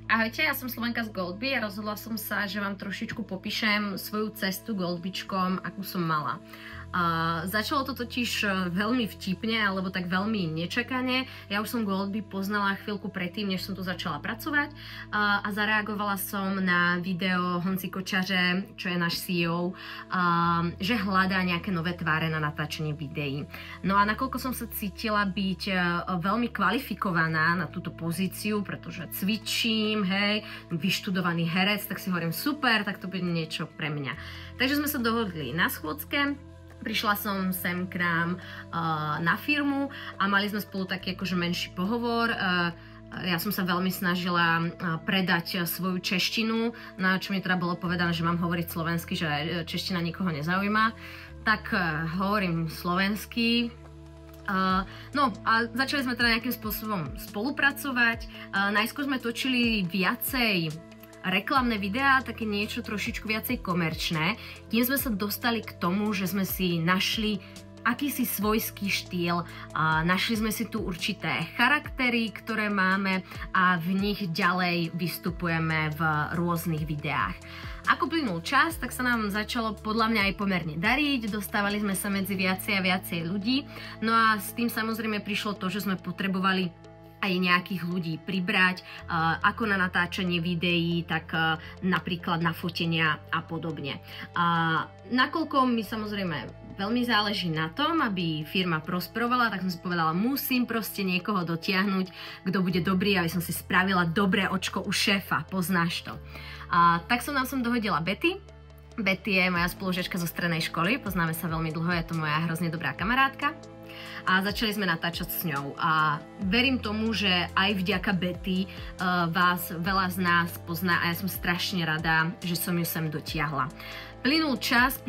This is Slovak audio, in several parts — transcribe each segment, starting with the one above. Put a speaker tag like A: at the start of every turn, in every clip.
A: Ahojte, ja som Slovenka z Goldby a rozhodla som sa, že vám trošičku popíšem svoju cestu Goldbyčkom, akú som mala. Začalo to totiž veľmi vtipne, alebo tak veľmi nečakane. Ja už som Goldby poznala chvíľku predtým, než som tu začala pracovať a zareagovala som na video Honzi Kočaře, čo je náš CEO, že hľadá nejaké nové tváre na natáčanie videí. No a nakoľko som sa cítila byť veľmi kvalifikovaná na túto pozíciu, pretože cvičím, hej, vyštudovaný herec, tak si hovorím super, tak to bude niečo pre mňa. Takže sme sa dohodli na schôdzke. Prišla som sem k nám na firmu a mali sme spolu taký akože menší pohovor. Ja som sa veľmi snažila predať svoju češtinu, na čo mi teda bolo povedané, že mám hovoriť slovensky, že čeština nikoho nezaujíma. Tak hovorím slovensky. No a začali sme teda nejakým spôsobom spolupracovať. Najskôr sme točili viacej reklamné videá, také niečo trošičku viacej komerčné. Kým sme sa dostali k tomu, že sme si našli akýsi svojský štýl, našli sme si tu určité charaktery, ktoré máme a v nich ďalej vystupujeme v rôznych videách. Ako plynul čas, tak sa nám začalo podľa mňa aj pomerne dariť, dostávali sme sa medzi viacej a viacej ľudí, no a s tým samozrejme prišlo to, že sme potrebovali aj nejakých ľudí pribrať, ako na natáčanie videí, tak napríklad na fotenia a podobne. Nakoľko mi samozrejme veľmi záleží na tom, aby firma prosperovala, tak som si povedala, musím proste niekoho dotiahnuť, kto bude dobrý, aby som si spravila dobré očko u šéfa, poznáš to. Tak som nám dohodila Betty. Betty je moja spolužiačka zo strednej školy, poznáme sa veľmi dlho, je to moja hrozne dobrá kamarátka. A začali sme natáčať s ňou a verím tomu, že aj vďaka Betty vás veľa z nás pozná a ja som strašne rada, že som ju sem dotiahla. Plynul čas,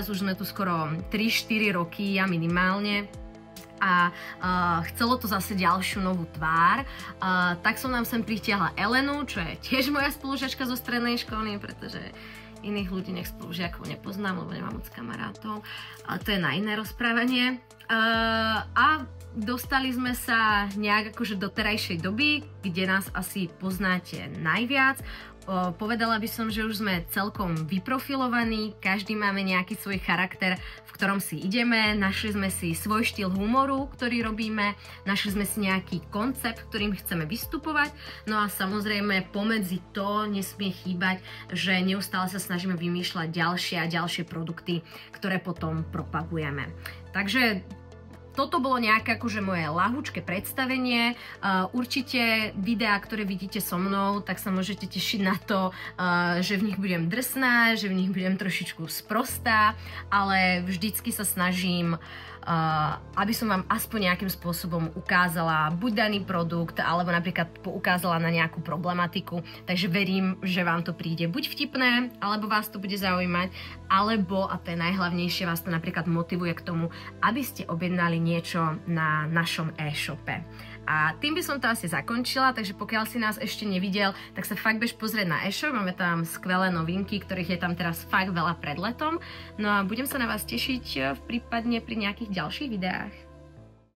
A: už sme tu skoro 3-4 roky, ja minimálne. A chcelo to zase ďalšiu novú tvár, tak som nám sem pritiahla Elenu, čo je tiež moja spolužiačka zo strednej školy, pretože iných ľudí nech spolužiakov nepoznám, lebo nemám moc kamarátov. To je na iné rozprávanie. A dostali sme sa nejak akože do terajšej doby, kde nás asi poznáte najviac. Povedala by som, že už sme celkom vyprofilovaní, každý máme nejaký svoj charakter, v ktorom si ideme, našli sme si svoj štýl humoru, ktorý robíme, našli sme si nejaký koncept, ktorým chceme vystupovať, no a samozrejme pomedzi to nesmie chýbať, že neustále sa snažíme vymýšľať ďalšie a ďalšie produkty, ktoré potom propagujeme. Takže toto bolo nejaké akože moje ľahúčke predstavenie. Určite videá, ktoré vidíte so mnou, tak sa môžete tešiť na to, že v nich budem drsná, že v nich budem trošičku sprostá, ale vždycky sa snažím, aby som vám aspoň nejakým spôsobom ukázala buď daný produkt, alebo napríklad poukázala na nejakú problematiku. Takže verím, že vám to príde buď vtipné, alebo vás to bude zaujímať, alebo, a to je najhlavnejšie, vás to napríklad motivuje k tomu, aby ste objednali niečo na našom e-shope. A tým by som to asi zakončila, takže pokiaľ si nás ešte nevidel, tak sa fakt bež pozrieť na e-shop, máme tam skvelé novinky, ktorých je tam teraz fakt veľa pred letom. No a budem sa na vás tešiť prípadne pri nejakých ďalších videách.